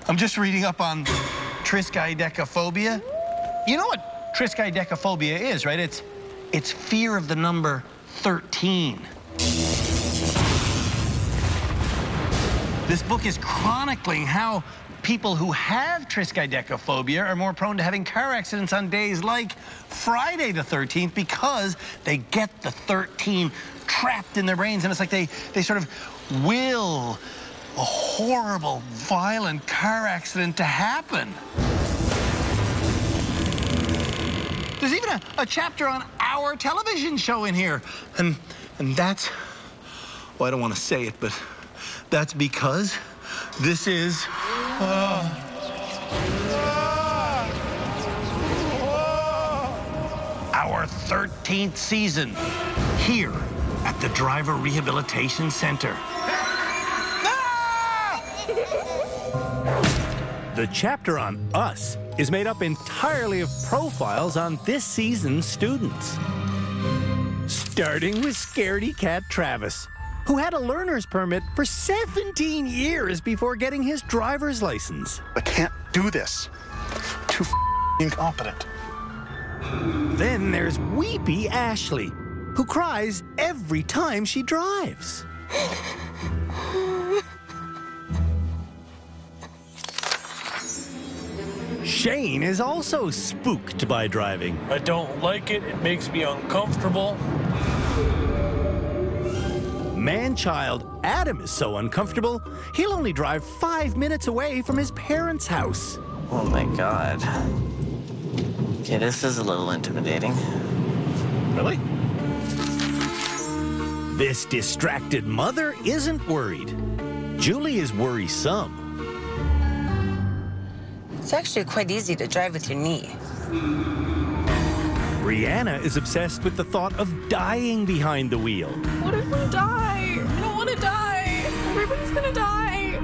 I'm just reading up on triskaidekaphobia. You know what triskaidekaphobia is, right? It's fear of the number 13. This book is chronicling how people who have triskaidekaphobia are more prone to having car accidents on days like Friday the 13th because they get the 13 trapped in their brains, and it's like they sort of will a horrible, violent car accident to happen. There's even a chapter on our television show in here. And that's, well, I don't want to say it, but that's because this is... our 13th season here at the Driver Rehabilitation Center. The chapter on Us is made up entirely of profiles on this season's students. Starting with scaredy cat Travis, who had a learner's permit for 17 years before getting his driver's license. I can't do this. Too incompetent. Then there's weepy Ashley, who cries every time she drives. Shane is also spooked by driving. I don't like it. It makes me uncomfortable. Man-child Adam is so uncomfortable, he'll only drive 5 minutes away from his parents' house. Oh my God. Okay, this is a little intimidating. Really? This distracted mother isn't worried. Julie is worrisome. It's actually quite easy to drive with your knee. Brianna is obsessed with the thought of dying behind the wheel. What if we die? I don't want to die. Everybody's gonna die.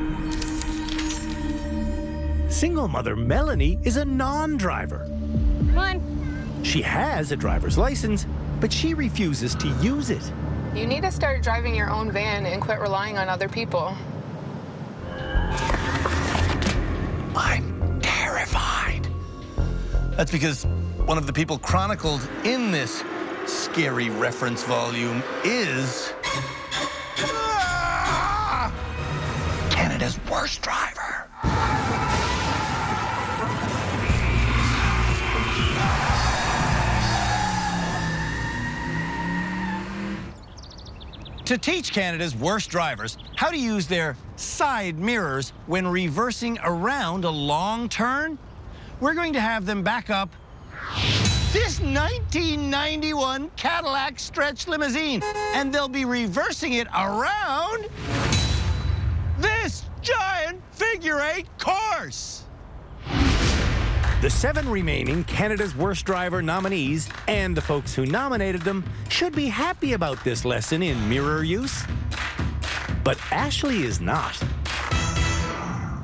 Single mother Melanie is a non-driver. Come on. She has a driver's license, but she refuses to use it. You need to start driving your own van and quit relying on other people. I'm terrified. That's because one of the people chronicled in this scary reference volume is Canada's worst driver. To teach Canada's worst drivers how to use their side mirrors when reversing around a long turn, we're going to have them back up this 1991 Cadillac stretch limousine, and they'll be reversing it around this giant figure-8 course. The 7 remaining Canada's Worst Driver nominees and the folks who nominated them should be happy about this lesson in mirror use. But Ashley is not.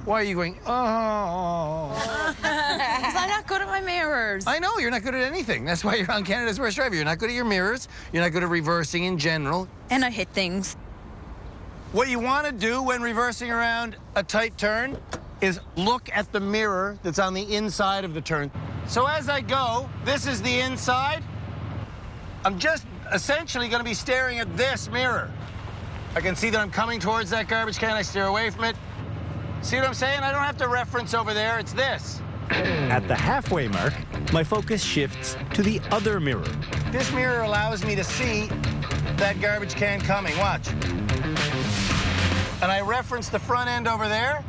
Why are you going, oh? Because I'm not good at my mirrors. I know, you're not good at anything. That's why you're on Canada's Worst Driver. You're not good at your mirrors. You're not good at reversing in general. And I hit things. What you want to do when reversing around a tight turn is look at the mirror that's on the inside of the turn. So as I go, this is the inside. I'm just essentially going to be staring at this mirror. I can see that I'm coming towards that garbage can. I steer away from it. See what I'm saying? I don't have to reference over there. It's this. At the halfway mark, my focus shifts to the other mirror. This mirror allows me to see that garbage can coming. Watch. And I reference the front end over there.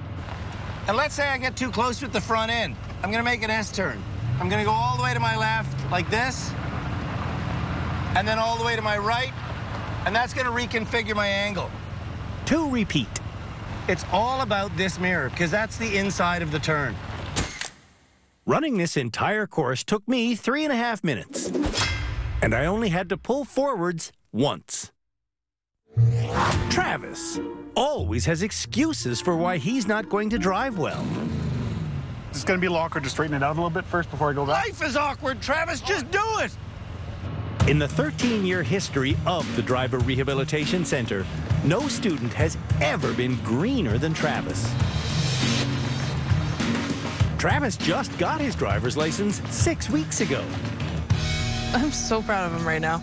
And let's say I get too close with the front end. I'm going to make an S-turn. I'm going to go all the way to my left, like this, and then all the way to my right, and that's going to reconfigure my angle. To repeat. It's all about this mirror, because that's the inside of the turn. Running this entire course took me 3.5 minutes, and I only had to pull forwards once. Travis always has excuses for why he's not going to drive well. It's going to be a little awkward to straighten it out a little bit first before I go back. Life is awkward, Travis. Just do it. In the 13-year history of the Driver Rehabilitation Center, no student has ever been greener than Travis. Travis just got his driver's license 6 weeks ago. I'm so proud of him right now.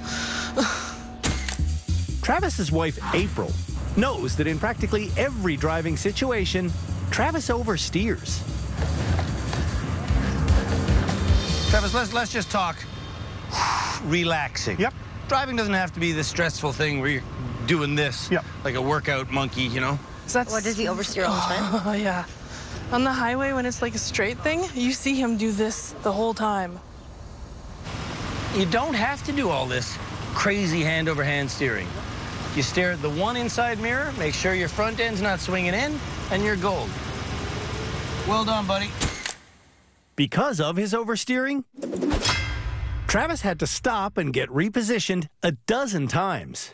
Travis's wife, April, knows that in practically every driving situation, Travis oversteers. Travis, let's just talk relaxing. Yep. Driving doesn't have to be this stressful thing where you're doing this Yep. like a workout monkey, you know? What, does he oversteer all the time? Oh, yeah. On the highway, when it's like a straight thing, you see him do this the whole time. You don't have to do all this crazy hand-over-hand steering. You stare at the one inside mirror, make sure your front end's not swinging in, and you're gold. Well done, buddy. Because of his oversteering, Travis had to stop and get repositioned a dozen times.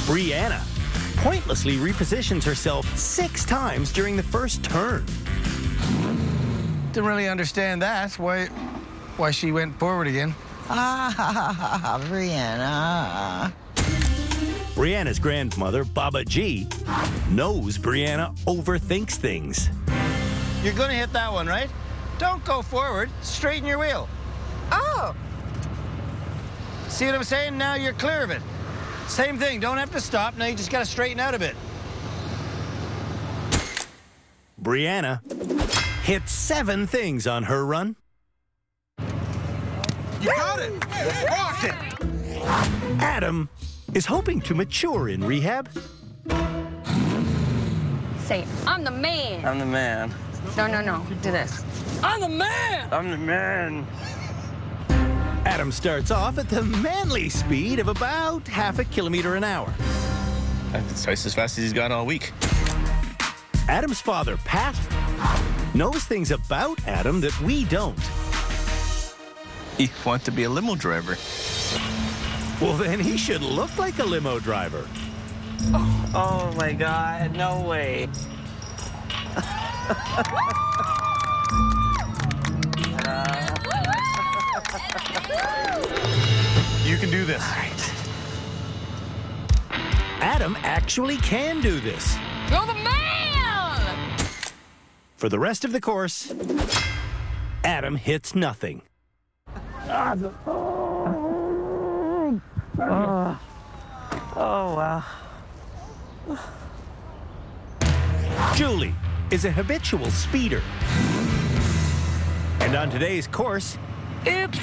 Brianna pointlessly repositions herself 6 times during the first turn. Didn't really understand that, why she went forward again. Brianna. Brianna's grandmother, Baba G, knows Brianna overthinks things. You're gonna hit that one, right? Don't go forward, straighten your wheel. Oh. See what I'm saying? Now you're clear of it. Same thing, don't have to stop, now you just gotta straighten out a bit. Brianna hit 7 things on her run. You got it! Rocked it! Adam is hoping to mature in rehab. Say, I'm the man. I'm the man. No. Do this. I'm the man! I'm the man. Adam starts off at the manly speed of about half a kilometer an hour. That's twice as fast as he's gone all week. Adam's father, Pat, knows things about Adam that we don't. He wants to be a limo driver. Well, then he should look like a limo driver. Oh my God, no way. You can do this. Adam actually can do this. You're the man! For the rest of the course, Adam hits nothing. Oh, wow. Julie is a habitual speeder. And on today's course, Oops.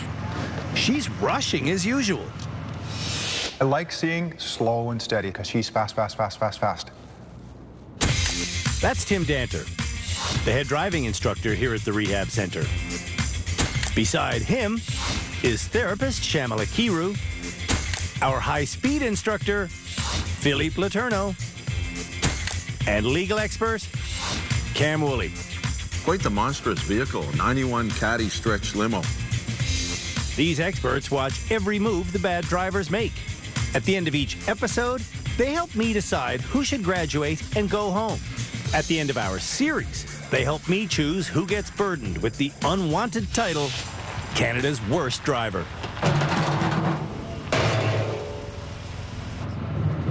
she's rushing as usual. I like seeing slow and steady because she's fast, fast, fast, fast, fast. That's Tim Danter, the head driving instructor here at the rehab center. Beside him is therapist Shamala Kiru, our high-speed instructor, Philippe Laterno, and legal expert, Cam Woolley. Quite the monstrous vehicle, 91 Caddy stretch limo. These experts watch every move the bad drivers make. At the end of each episode, they help me decide who should graduate and go home. At the end of our series, they help me choose who gets burdened with the unwanted title, Canada's Worst Driver.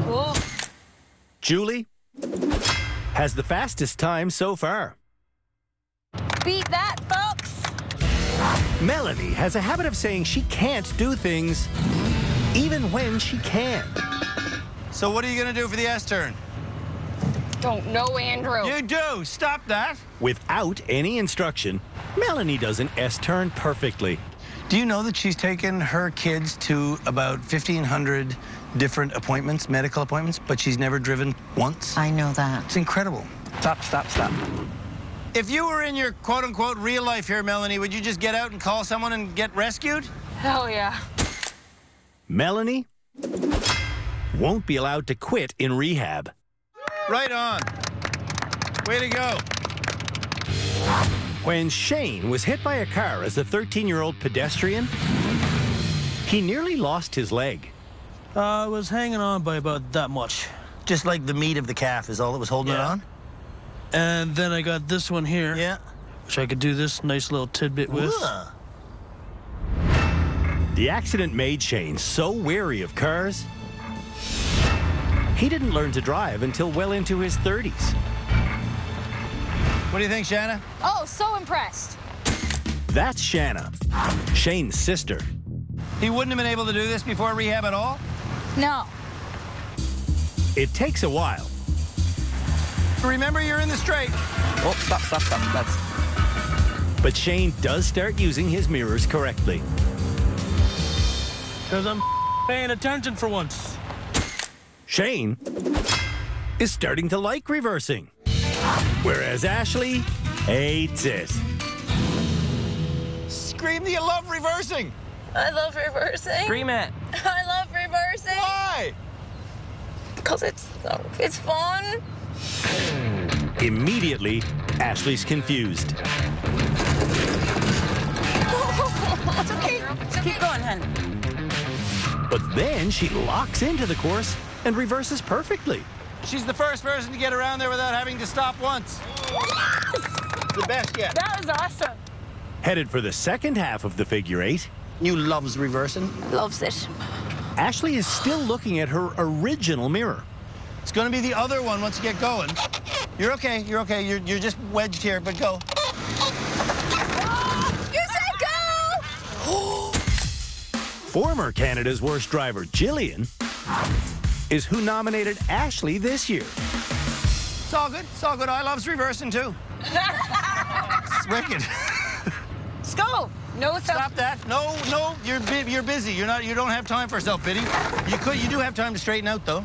Cool. Julie has the fastest time so far. Beat that, folks. Melanie has a habit of saying she can't do things even when she can. So what are you gonna do for the S-turn? Don't know, Andrew. You do, stop that. Without any instruction, Melanie does an S-turn perfectly. Do you know that she's taken her kids to about 1,500 different appointments, medical appointments, but she's never driven once? I know that. It's incredible. Stop, stop, stop. If you were in your quote-unquote real life here, Melanie, would you just get out and call someone and get rescued? Hell yeah. Melanie won't be allowed to quit in rehab. Right on. Way to go. When Shane was hit by a car as a 13-year-old pedestrian, he nearly lost his leg. I was hanging on by about that much. Just like the meat of the calf is all that was holding it Yeah. on? And then I got this one here, Yeah. which I could do this nice little tidbit with. Ugh. The accident made Shane so wary of cars, he didn't learn to drive until well into his 30s. What do you think, Shanna? Oh, so impressed. That's Shanna, Shane's sister. He wouldn't have been able to do this before rehab at all? No. It takes a while. Remember, you're in the straight. Oh, stop. That's... But Shane does start using his mirrors correctly. Because I'm paying attention for once. Shane is starting to like reversing, whereas Ashley hates it. Scream that you love reversing. I love reversing. Scream it. I love reversing. Why? Because it's fun. Immediately, Ashley's confused. It's okay. Keep going, honey. But then she locks into the course and reverses perfectly. She's the first person to get around there without having to stop once. The best yet. That was awesome. Headed for the second half of the figure eight, You loves reversing. Loves it. Ashley is still looking at her original mirror. It's going to be the other one once you get going. You're okay. You're okay. You're just wedged here, but go. You said go! Former Canada's Worst driver, Jillian, is who nominated Ashley this year. It's all good. It's all good. I loves reversing, too. It's wicked. Let's go. No, Stop that. No, you're busy. You don't have time for self-pity. You do have time to straighten out, though.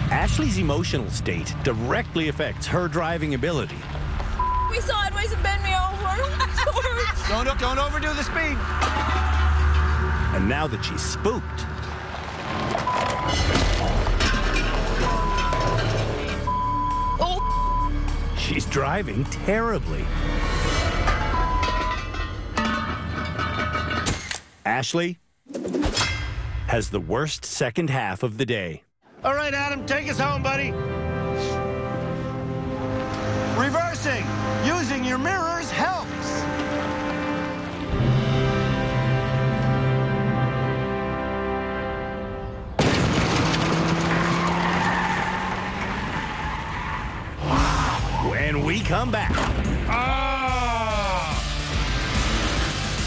Ashley's emotional state directly affects her driving ability. We sideways and bend me over. Sorry. Don't overdo the speed. And now that she's spooked, she's driving terribly. Ashley has the worst second half of the day. All right, Adam, take us home, buddy. Reversing. Using your mirrors helps. When we come back,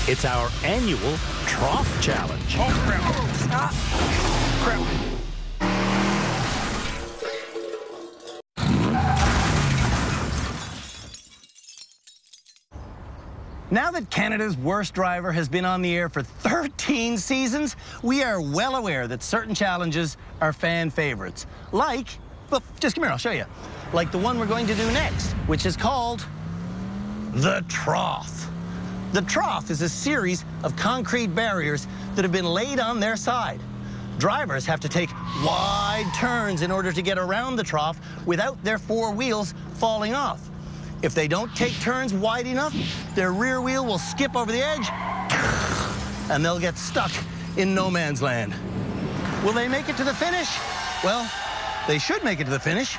it's our annual Trough Challenge. Now that Canada's Worst driver has been on the air for 13 seasons, we are well aware that certain challenges are fan favorites. Like, well, just come here, I'll show you. Like the one we're going to do next, which is called the Trough. The Trough is a series of concrete barriers that have been laid on their side. Drivers have to take wide turns in order to get around the trough without their four wheels falling off. If they don't take turns wide enough, their rear wheel will skip over the edge and they'll get stuck in no man's land. Will they make it to the finish? Well, they should make it to the finish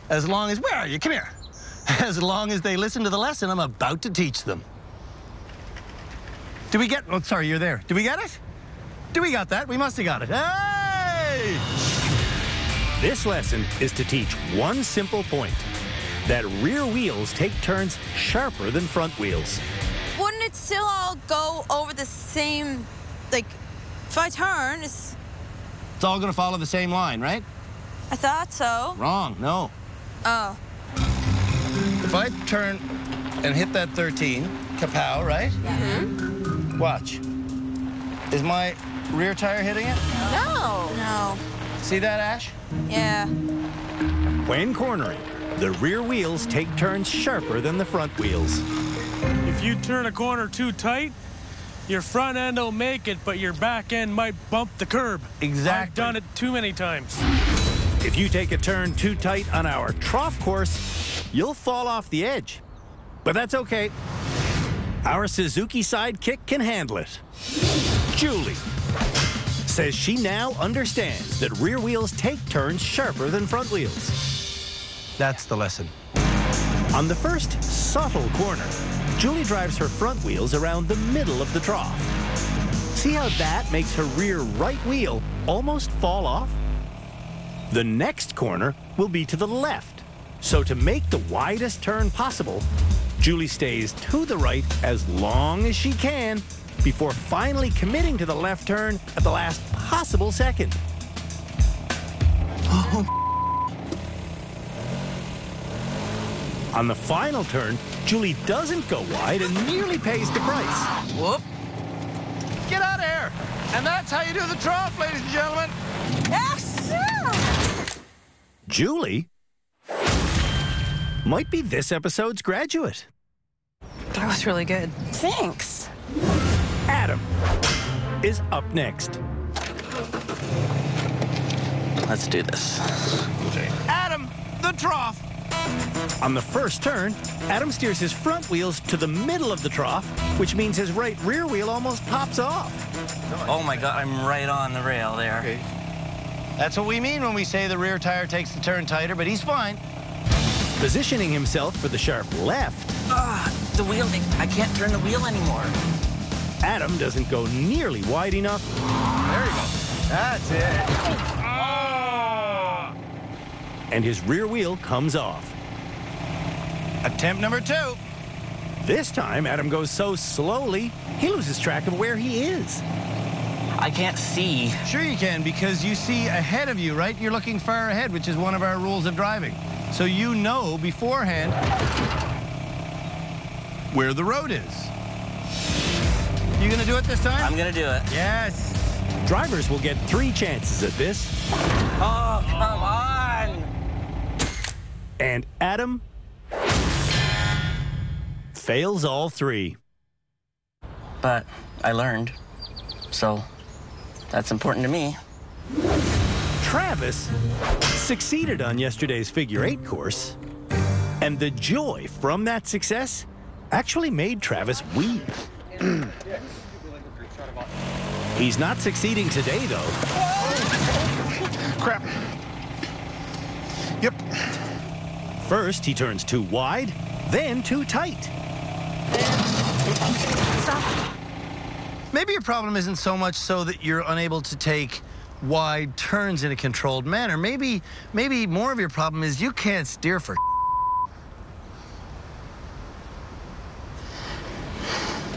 as long as, where are you? Come here. As long as they listen to the lesson I'm about to teach them. Do we get, oh, sorry, you're there. Do we get it? Do we got that? We must have got it. Hey! This lesson is to teach one simple point, that rear wheels take turns sharper than front wheels. Wouldn't it still all go over the same, like, if I turn, It's all going to follow the same line, right? I thought so. Wrong, no. Oh. If I turn and hit that 13, kapow, right? Mm-hmm. Watch. Is my rear tire hitting it? No. No. See that, Ash? Yeah. When cornering, the rear wheels take turns sharper than the front wheels. If you turn a corner too tight, your front end will make it, but your back end might bump the curb. Exactly. I've done it too many times. If you take a turn too tight on our trough course, you'll fall off the edge. But that's okay. Our Suzuki sidekick can handle it. Julie says she now understands that rear wheels take turns sharper than front wheels. That's the lesson. On the first subtle corner, Julie drives her front wheels around the middle of the trough. See how that makes her rear right wheel almost fall off? The next corner will be to the left. So to make the widest turn possible, Julie stays to the right as long as she can before finally committing to the left turn at the last possible second. On the final turn, Julie doesn't go wide and nearly pays the price. Whoop. Get out of here. And that's how you do the trough, ladies and gentlemen. Yes, sir. Julie might be this episode's graduate. That was really good. Thanks. Adam is up next. Let's do this. Adam, the trough. On the first turn, Adam steers his front wheels to the middle of the trough, which means his right rear wheel almost pops off. Oh my God, I'm right on the rail there. Okay. That's what we mean when we say the rear tire takes the turn tighter, but he's fine. Positioning himself for the sharp left, The wheel, I can't turn the wheel anymore. Adam doesn't go nearly wide enough. There you go. That's it. And his rear wheel comes off. Attempt number 2. This time, Adam goes so slowly, he loses track of where he is. I can't see. Sure you can, because you see ahead of you, right? You're looking far ahead, which is one of our rules of driving. So you know beforehand where the road is. You gonna do it this time? I'm gonna do it. Yes. Drivers will get 3 chances at this. Oh, come on! And Adam fails all 3. But I learned, so that's important to me. Travis succeeded on yesterday's figure 8 course, and the joy from that success actually made Travis weep. He's not succeeding today, though. Crap. Yep. First, he turns too wide, then too tight. Maybe your problem isn't so much so that you're unable to take wide turns in a controlled manner. Maybe more of your problem is you can't steer for.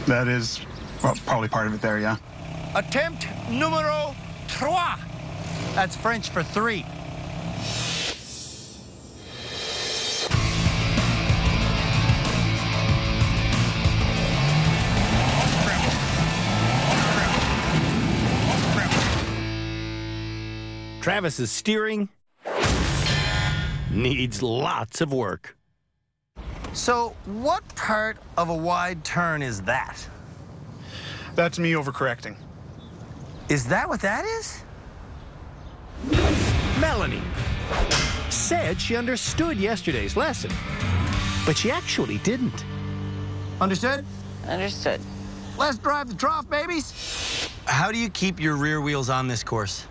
That is, well, probably part of it there, yeah. Attempt numero 3. That's French for 3. Travis's steering needs lots of work. So what part of a wide turn is that? That's me overcorrecting. Is that what that is? Melanie said she understood yesterday's lesson, but she actually didn't. Understood? Understood. Let's drive the trough, babies. How do you keep your rear wheels on this course?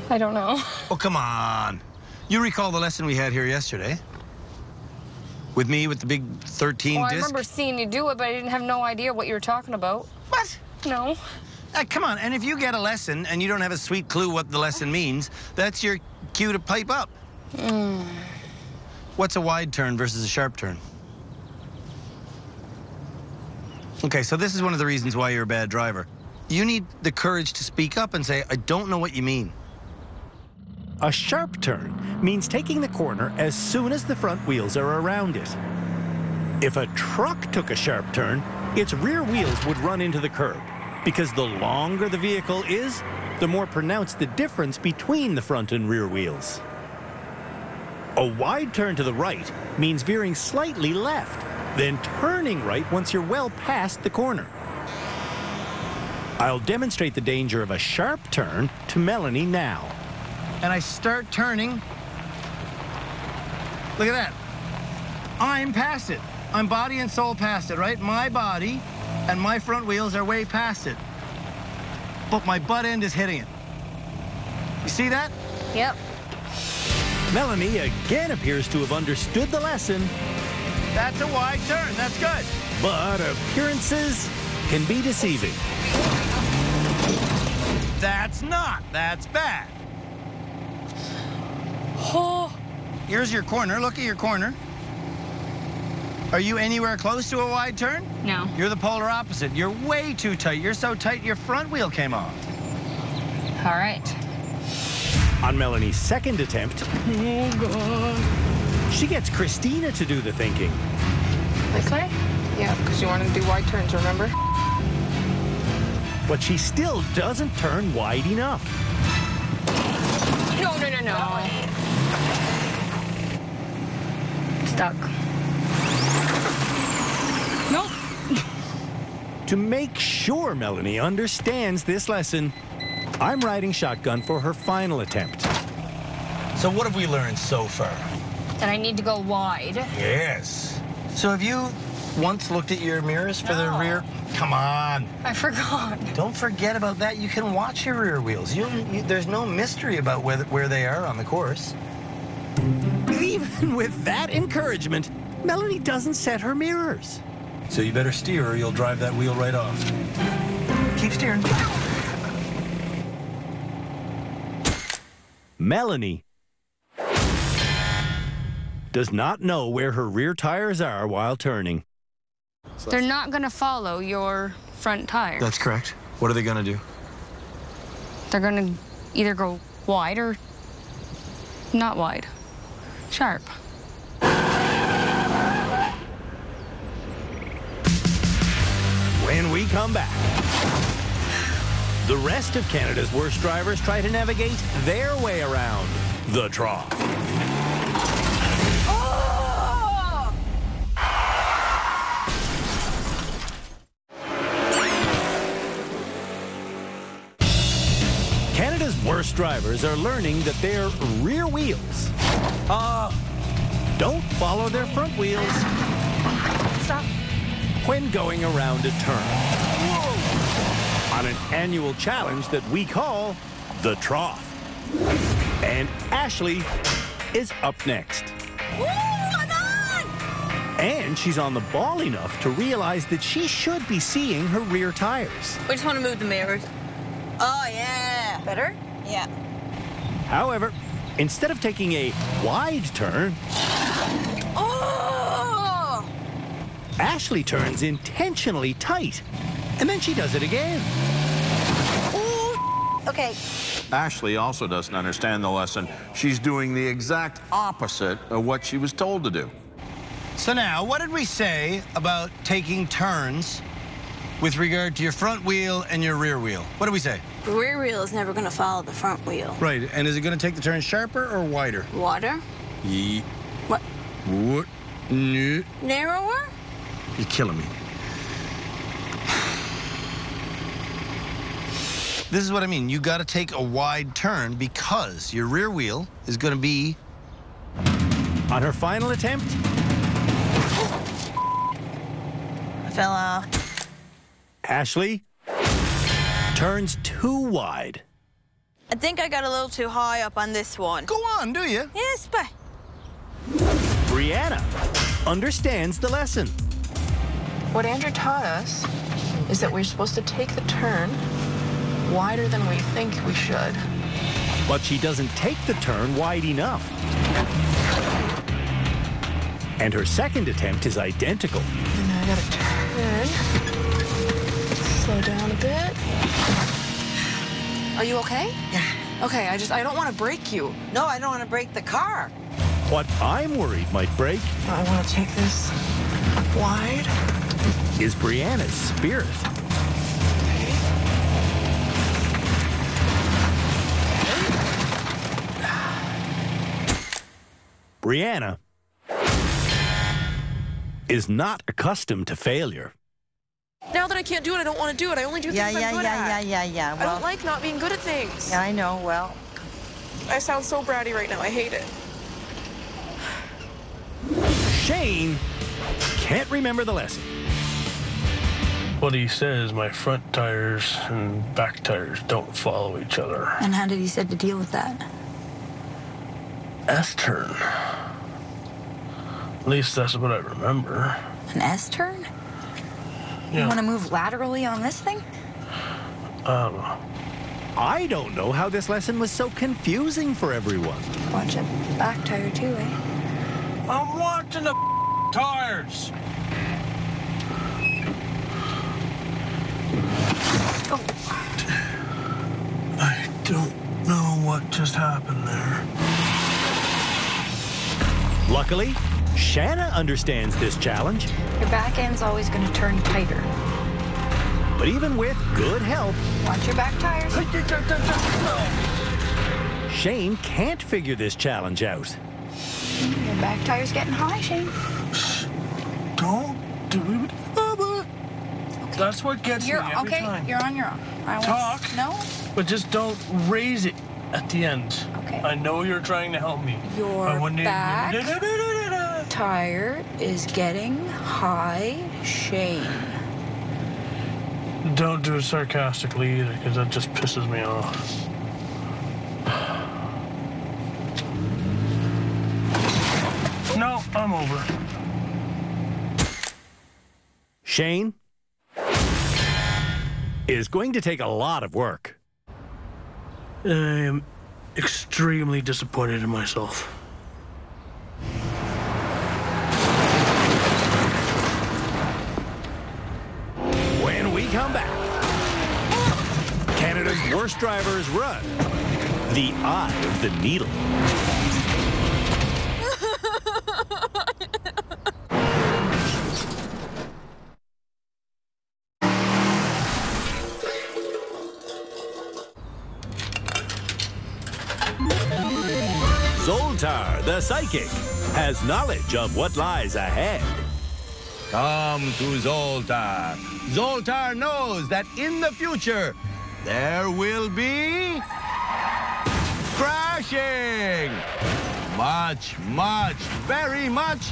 I don't know. Oh, come on. You recall the lesson we had here yesterday? With me with the big 13 Well, I disc? remember seeing you do it, but I didn't have no idea what you were talking about. What? No. Come on, and if you get a lesson and you don't have a sweet clue what the lesson means, that's your cue to pipe up. What's a wide turn versus a sharp turn? Okay, so this is one of the reasons why you're a bad driver. You need the courage to speak up and say, I don't know what you mean. A sharp turn means taking the corner as soon as the front wheels are around it. If a truck took a sharp turn, its rear wheels would run into the curb, because the longer the vehicle is, the more pronounced the difference between the front and rear wheels. A wide turn to the right means veering slightly left, then turning right once you're well past the corner. I'll demonstrate the danger of a sharp turn to Melanie now. And I start turning. Look at that. I'm past it. I'm body and soul past it, right? My body and my front wheels are way past it. But my butt end is hitting it. You see that? Yep. Melanie again appears to have understood the lesson. That's a wide turn. That's good. But appearances can be deceiving. That's not. That's bad. Oh. Here's your corner. Look at your corner. Are you anywhere close to a wide turn? No. You're the polar opposite. You're way too tight. You're so tight your front wheel came off. All right. On Melanie's second attempt, she gets Christina to do the thinking. This way? Yeah, because you want to do wide turns, remember? But she still doesn't turn wide enough. No. Stuck. Nope. To make sure Melanie understands this lesson, I'm riding shotgun for her final attempt. So what have we learned so far? Then I need to go wide. Yes. So have you once looked at your mirrors for the rear? Come on. I forgot. Don't forget about that. You can watch your rear wheels. There's no mystery about where they are on the course. Even with that encouragement, Melanie doesn't set her mirrors. So you better steer or you'll drive that wheel right off. Keep steering. Melanie does not know where her rear tires are while turning. They're not going to follow your front tire. That's correct. What are they going to do? They're going to either go wide or not wide. Sharp. When we come back, the rest of Canada's worst drivers try to navigate their way around the trough. Canada's worst drivers are learning that their rear wheels don't follow their front wheels. Stop. When going around a turn. On an annual challenge that we call the Trough. And Ashley is up next. Woo, I'm on! And she's on the ball enough to realize that she should be seeing her rear tires. We just want to move the mirrors. Oh, yeah. Better? Yeah. However, instead of taking a wide turn, Oh! Ashley turns intentionally tight. And then she does it again. Ooh. Okay. Ashley also doesn't understand the lesson. She's doing the exact opposite of what she was told to do. So now, what did we say about taking turns with regard to your front wheel and your rear wheel? What did we say? The rear wheel is never going to follow the front wheel. Right, and is it going to take the turn sharper or wider? Water? What? What? No. Narrower? You're killing me. This is what I mean. You got to take a wide turn because your rear wheel is going to be... On her final attempt, I fell off. Ashley turns too wide. I think I got a little too high up on this one. Go on, do you? Yes, but... Brianna understands the lesson. What Andrew taught us is that we're supposed to take the turn wider than we think we should. But she doesn't take the turn wide enough. And her second attempt is identical. And now I gotta turn. Slow down a bit. Are you okay? Yeah. Okay, I don't want to break you. No, I don't want to break the car. What I'm worried might break I want to take this wide. is Brianna's spirit. Brianna is not accustomed to failure. Now that I can't do it, I don't want to do it. I only do things I'm good at. Yeah. I don't like not being good at things. Yeah, I know. Well, I sound so bratty right now. I hate it. Shane can't remember the lesson. What he says, my front tires and back tires don't follow each other. and how did he said to deal with that? S-turn. At least that's what I remember. An S-turn? Yeah. You want to move laterally on this thing? I don't know how this lesson was so confusing for everyone. Watch it back tire too, eh? I'm watching the tires. Oh. I don't know what just happened there. Luckily, Shanna understands this challenge. Your back end's always going to turn tighter. But even with good help, Watch your back tires. Shane can't figure this challenge out. Your back tire's getting high, Shane. Don't do it, Bubba. Okay. That's what gets You're me every okay. time. You're on your own. I won't Talk. No. But just don't raise it at the end. Okay. I know you're trying to help me. Your But when you- back tire is getting high, Shane. Don't do it sarcastically either, because that just pisses me off. No, I'm over. Shane is going to take a lot of work. I am extremely disappointed in myself. When we come back, Canada's worst drivers run the eye of the needle. Zoltar, the psychic, has knowledge of what lies ahead. Come to Zoltar. Zoltar knows that in the future, there will be crashing. Much, very much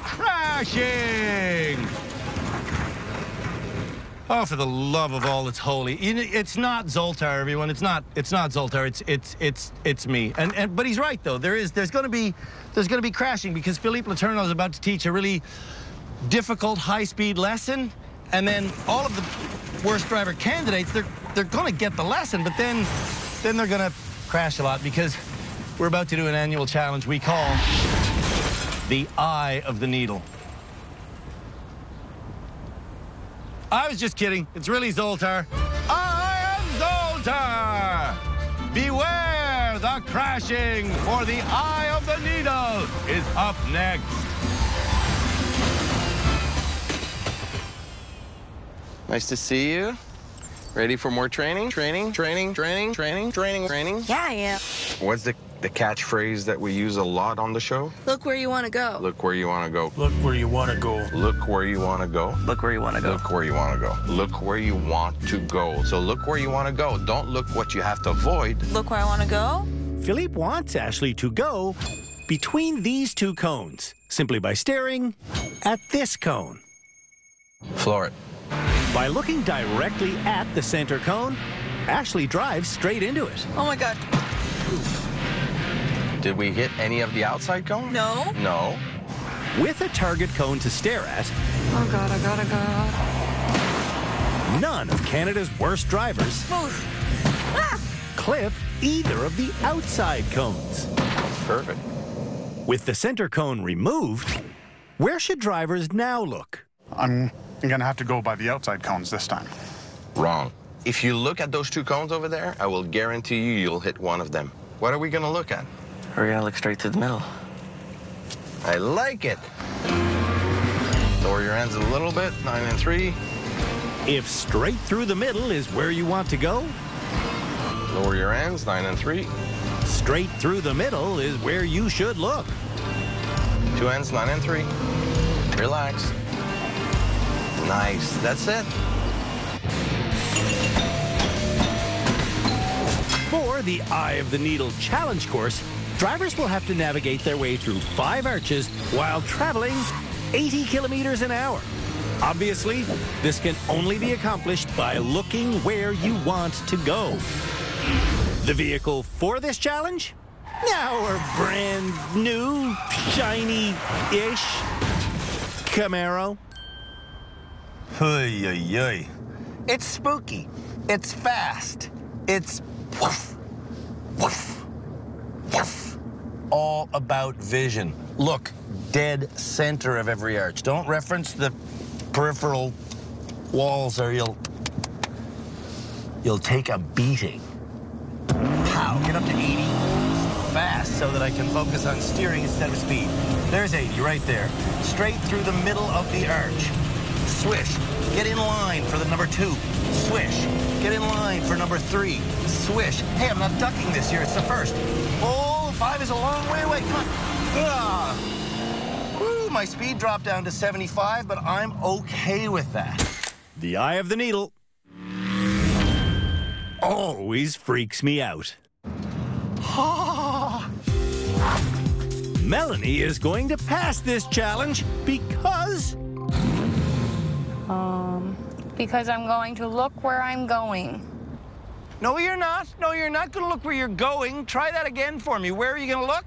crashing. Oh, for the love of all that's holy! It's not Zoltar, everyone. It's not Zoltar. It's me. But he's right though. There's going to be crashing because Philippe Letourneau is about to teach a really difficult high-speed lesson, and then all of the worst driver candidates they're going to get the lesson, but then they're going to crash a lot because we're about to do an annual challenge we call the Eye of the Needle. I was just kidding. It's really Zoltar. I am Zoltar! Beware the crashing, for the Eye of the Needle is up next. Nice to see you. Ready for more training? Training? Yeah, I am. What's the catchphrase that we use a lot on the show? Look where you want to go. Look where you want to go. Look where you want to go. Look where you want to go. Look where you want to go. Look where you want to go. Look where you want to go. So look where you want to go. Don't look what you have to avoid. Look where I want to go. Philippe wants Ashley to go between these two cones simply by staring at this cone. Floor it. By looking directly at the center cone, Ashley drives straight into it. Oh my God. Did we hit any of the outside cone? No. No. With a target cone to stare at, Oh God, I gotta go. none of Canada's worst drivers Move. clip either of the outside cones. Perfect. With the center cone removed, where should drivers now look? I'm going to have to go by the outside cones this time. Wrong. If you look at those two cones over there, I will guarantee you'll hit one of them. What are we going to look at? We're gonna look straight through the middle. I like it. Lower your hands a little bit, 9 and 3. If straight through the middle is where you want to go, Lower your hands, 9 and 3. straight through the middle is where you should look. 2 hands, 9 and 3. Relax. Nice. That's it. For the Eye of the Needle challenge course, drivers will have to navigate their way through 5 arches while traveling 80 kilometers an hour. Obviously, this can only be accomplished by looking where you want to go. The vehicle for this challenge? Our brand new, shiny-ish Camaro. Hey, hey, hey. It's spooky. It's fast. It's woof, woof, woof. All about vision. Look, dead center of every arch. Don't reference the peripheral walls or you'll take a beating. Pow, get up to 80. Fast so that I can focus on steering instead of speed. There's 80 right there. Straight through the middle of the arch. Swish. Get in line for the number 2. Swish. Get in line for number 3. Swish. Hey, I'm not ducking this year. It's the first. Oh, 5 is a long way away. Come on. Ah. Woo, my speed dropped down to 75, but I'm okay with that. The eye of the needle always freaks me out. Melanie is going to pass this challenge because... Because I'm going to look where I'm going. No, you're not. No, you're not going to look where you're going. Try that again for me. Where are you going to look?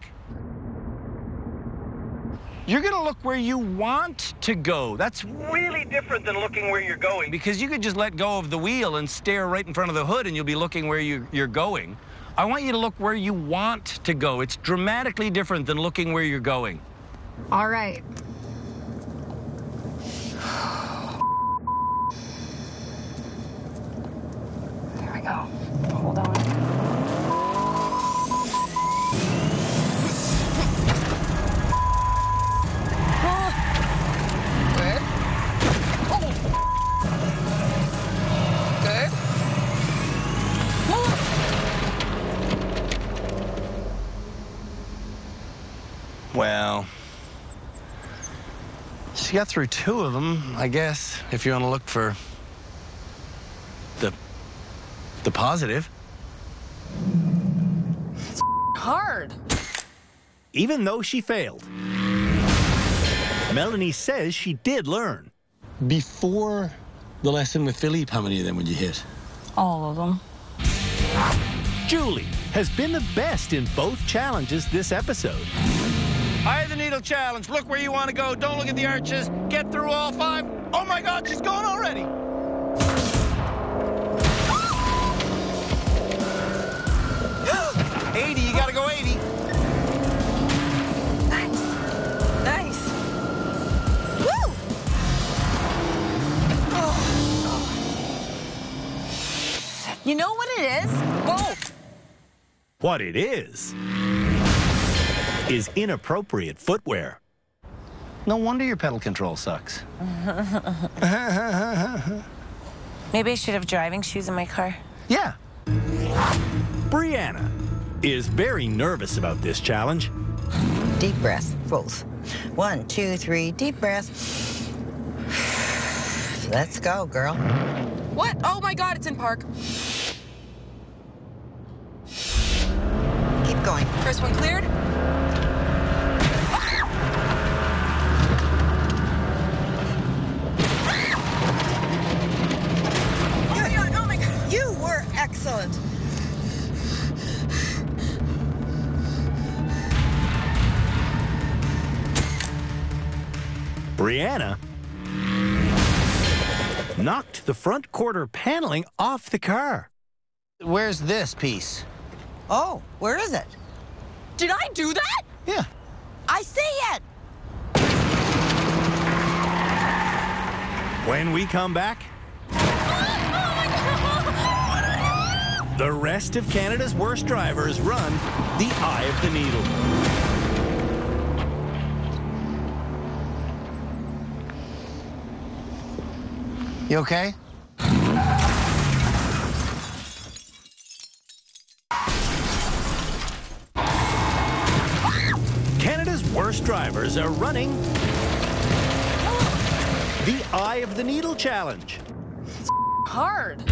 You're going to look where you want to go. That's really different than looking where you're going, because you could just let go of the wheel and stare right in front of the hood and you'll be looking where you're going. I want you to look where you want to go. It's dramatically different than looking where you're going. All right. There we go. Hold on. Good. Oh. Good. Well, she got through 2 of them, I guess, if you want to look for the positive. It's hard. Even though she failed, Melanie says she did learn. Before the lesson with Philippe, how many of them would you hit? All of them. Julie has been the best in both challenges this episode. Eye of the Needle challenge. Look where you want to go. Don't look at the arches. Get through all 5. Oh my God, she's going already. You gotta go 80. Nice. Nice. Woo! Oh. You know what it is? Whoa. What it is inappropriate footwear. No wonder your pedal control sucks. Maybe I should have driving shoes in my car. Yeah. Brianna is very nervous about this challenge. Deep breath, both. 1, 2, 3, deep breath. Let's go, girl. What? Oh my God, it's in park. Keep going. First one cleared. Oh my God, you were excellent. Brianna knocked the front quarter paneling off the car. Where's this piece? Oh, where is it? Did I do that? Yeah. I see it. When we come back, the rest of Canada's worst drivers run the eye of the needle. You okay? Canada's worst drivers are running the Eye of the Needle Challenge. Hard.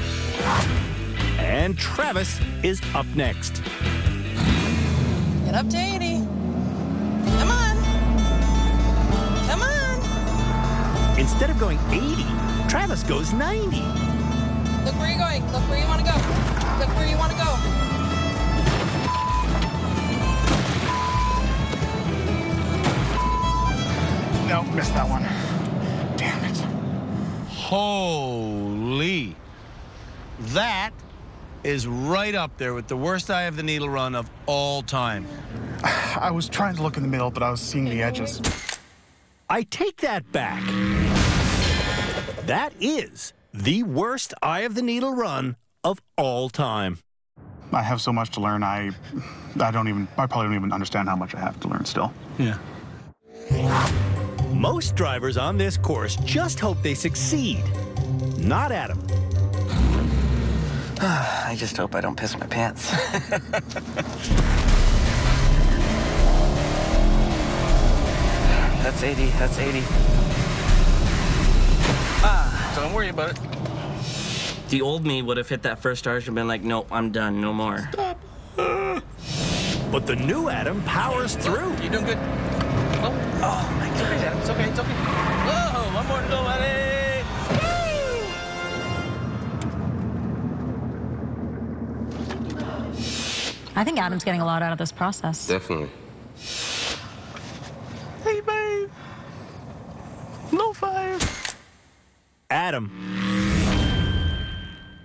And Travis is up next. Get up to 80. Come on. Come on. Instead of going 80, Travis goes 90. Look where you're going. Look where you want to go. Look where you want to go. No, missed that one. Damn it. Holy. That is right up there with the worst eye of the needle run of all time. I was trying to look in the middle, but I was seeing the edges. I take that back. That is the worst eye of the needle run of all time. I have so much to learn. I probably don't even understand how much I have to learn still. Yeah. Most drivers on this course just hope they succeed. Not Adam. I just hope I don't piss my pants. That's 80, that's 80. Don't worry about it. The old me would have hit that first arch and been like, nope, I'm done, no more. Stop. But the new Adam powers through. You're doing good. Oh my God. It's okay, Adam. It's okay, it's okay. Whoa, one more to go, buddy. I think Adam's getting a lot out of this process. Definitely. Hey, babe. No fire. Adam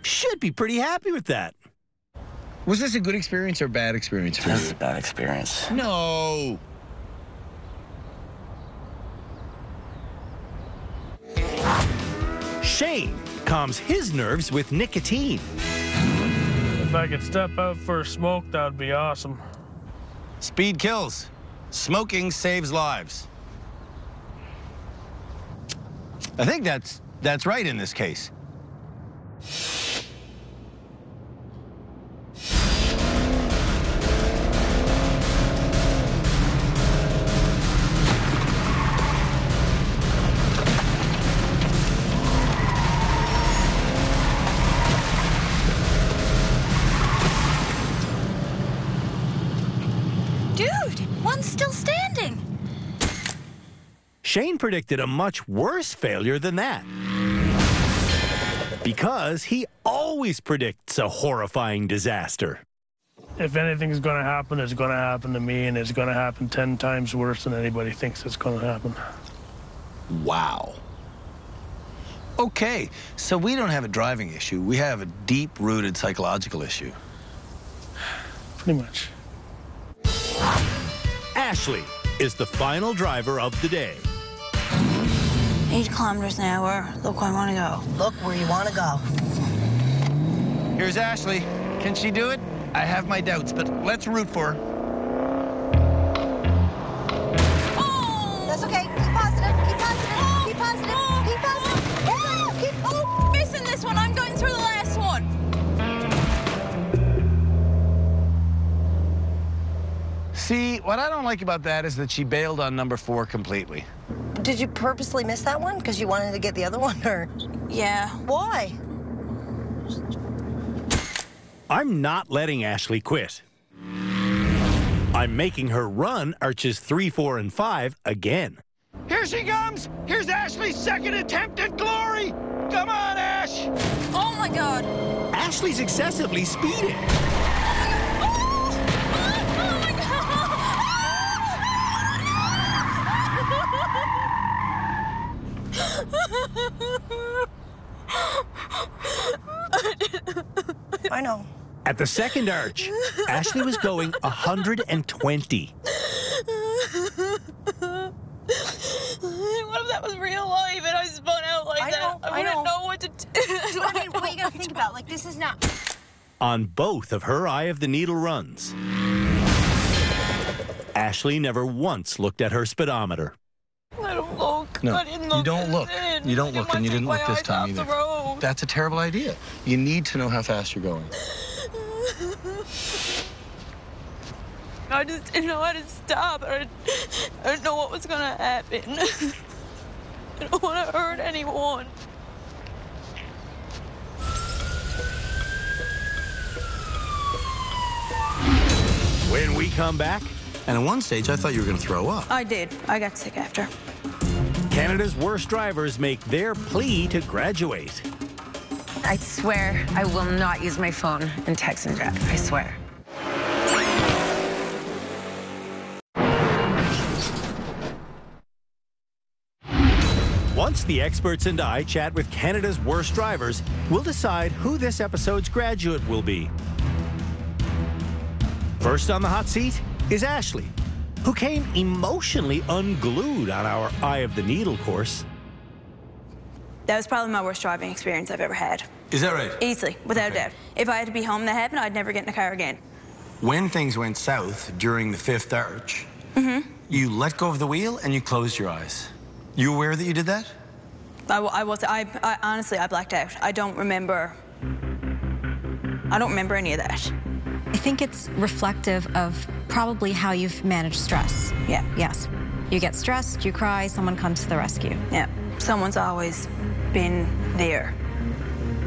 should be pretty happy with that. Was this a good experience or a bad experience for you? This is a bad experience. No. Shane calms his nerves with nicotine. If I could step out for a smoke, that would be awesome. Speed kills. Smoking saves lives. I think that's right in this case. Dude, one's still standing. Shane predicted a much worse failure than that. Because he always predicts a horrifying disaster. If anything's going to happen, it's going to happen to me, and it's going to happen 10 times worse than anybody thinks it's going to happen. Wow. Okay, so we don't have a driving issue. We have a deep-rooted psychological issue. Pretty much. Ashley is the final driver of the day. 8 kilometers an hour. Look where I want to go. Look where you want to go. Here's Ashley. Can she do it? I have my doubts, but let's root for her. That's okay. Keep positive. Keep positive. Keep positive. Keep positive. Yeah, keep. Oh, missing this one. I'm going through the last one. See, what I don't like about that is that she bailed on number 4 completely. Did you purposely miss that one because you wanted to get the other one, or? Yeah. Why? I'm not letting Ashley quit. I'm making her run arches 3, 4, and 5 again. Here she comes! Here's Ashley's second attempt at glory! Come on, Ash! Oh, my God. Ashley's excessively speeding. I know. At the second arch, Ashley was going 120. What if that was real life and I spun out like that? I wouldn't know what to do. But I mean, what you gotta think about, like, this is not... On both of her eye of the needle runs, Ashley never once looked at her speedometer. I don't look. No, I didn't look. you don't look. You don't look, and you didn't look this time either. That's a terrible idea. You need to know how fast you're going. I just didn't know how to stop. I didn't know what was going to happen. I don't want to hurt anyone. When we come back... And at one stage, I thought you were going to throw up. I did. I got sick after. Canada's worst drivers make their plea to graduate. I swear I will not use my phone and text and drive. I swear. Once the experts and I chat with Canada's worst drivers, we'll decide who this episode's graduate will be. First on the hot seat is Ashley, who came emotionally unglued on our Eye of the Needle course. That was probably my worst driving experience I've ever had. Is that right? Easily, without a doubt. If I had to be home and that happened, I'd never get in a car again. When things went south during the fifth arch, you let go of the wheel and you closed your eyes. You aware that you did that? I honestly, I blacked out. I don't remember any of that. I think it's reflective of probably how you've managed stress. Yeah. Yes. You get stressed, you cry, someone comes to the rescue. Yeah. Someone's always been there.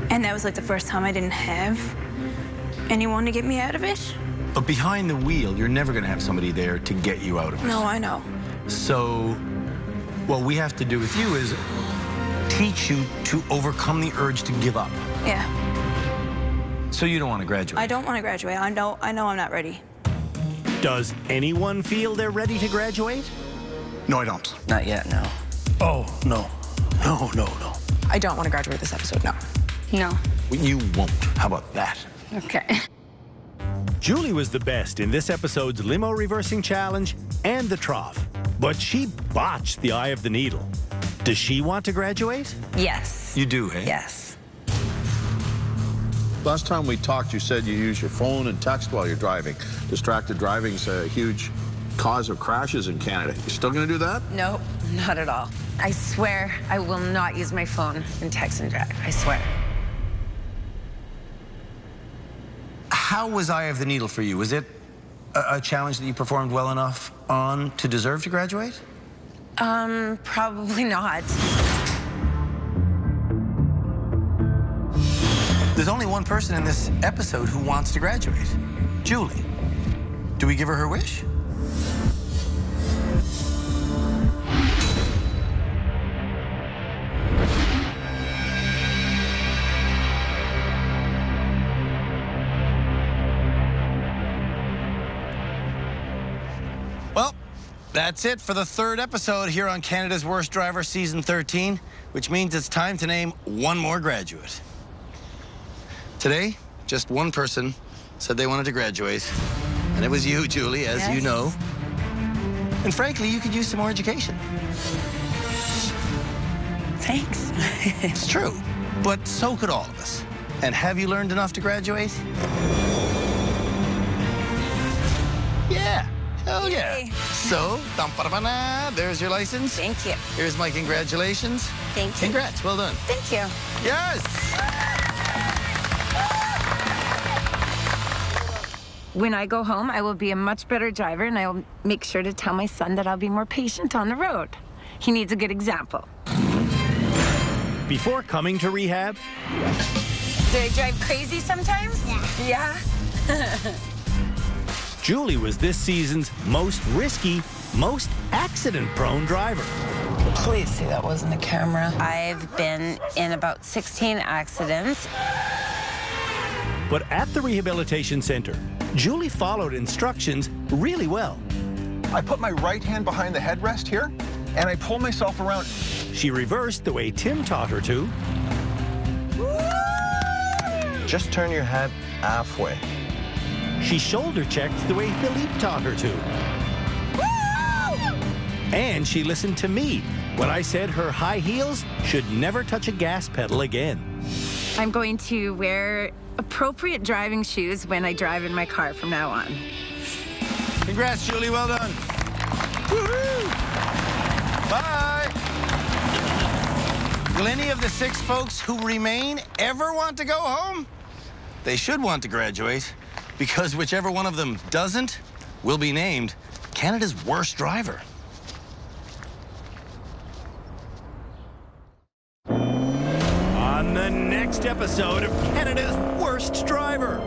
And that was like the first time I didn't have anyone to get me out of it. But behind the wheel, you're never going to have somebody there to get you out of it. No, I know. So what we have to do with you is teach you to overcome the urge to give up. Yeah. So you don't want to graduate? I don't want to graduate. I know I'm not ready. Does anyone feel they're ready to graduate? No, I don't. Not yet, no. Oh, no. No. I don't want to graduate this episode, no. No. You won't. How about that? Okay. Julie was the best in this episode's limo reversing challenge and the trough, but she botched the Eye of the Needle. Does she want to graduate? Yes. You do, eh? Yes. Last time we talked, you said you use your phone and text while you're driving. Distracted driving's a huge cause of crashes in Canada. You still going to do that? No, not at all. I swear I will not use my phone and text and drive. I swear. How was Eye of the Needle for you? Was it a challenge that you performed well enough on to deserve to graduate? Probably not. There's only one person in this episode who wants to graduate. Julie. Do we give her her wish? Well, that's it for the third episode here on Canada's Worst Driver Season 13, which means it's time to name one more graduate. Today, just one person said they wanted to graduate, and it was you, Julie, as you know. And frankly, you could use some more education. Thanks. It's true, but so could all of us. And have you learned enough to graduate? Yeah. Hell yeah. So, there's your license. Thank you. Here's my congratulations. Thank you. Congrats. Well done. Thank you. Yes. When I go home, I will be a much better driver, and I'll make sure to tell my son that I'll be more patient on the road. He needs a good example. Before coming to rehab, Do I drive crazy sometimes? Yeah. Julie was this season's most risky, most accident-prone driver. Please say that wasn't a camera. I've been in about 16 accidents. But at the rehabilitation center, Julie followed instructions really well. I put my right hand behind the headrest here, and I pull myself around. She reversed the way Tim taught her to. Just turn your head halfway. She shoulder checked the way Philippe taught her to. And she listened to me when I said her high heels should never touch a gas pedal again. I'm going to wear appropriate driving shoes when I drive in my car from now on. Congrats, Julie. Well done. Woohoo! Bye. Will any of the 6 folks who remain ever want to go home? They should want to graduate, because whichever one of them doesn't will be named Canada's worst driver. On the next episode of Canada's Worst Driver,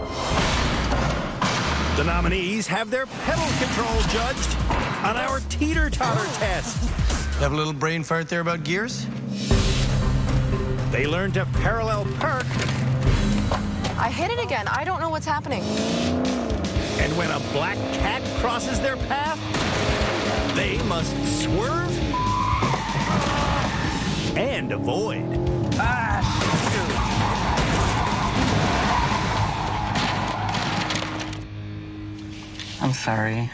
the nominees have their pedal control judged on our teeter-totter test. Have a little brain fart there about gears? They learn to parallel park. I hit it again. I don't know what's happening. And when a black cat crosses their path, they must swerve and avoid. I'm sorry.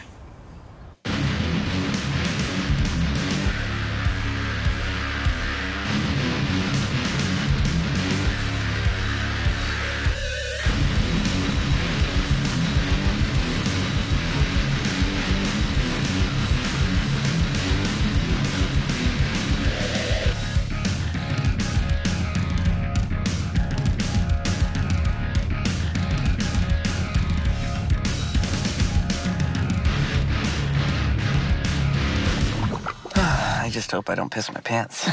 I just hope I don't piss my pants.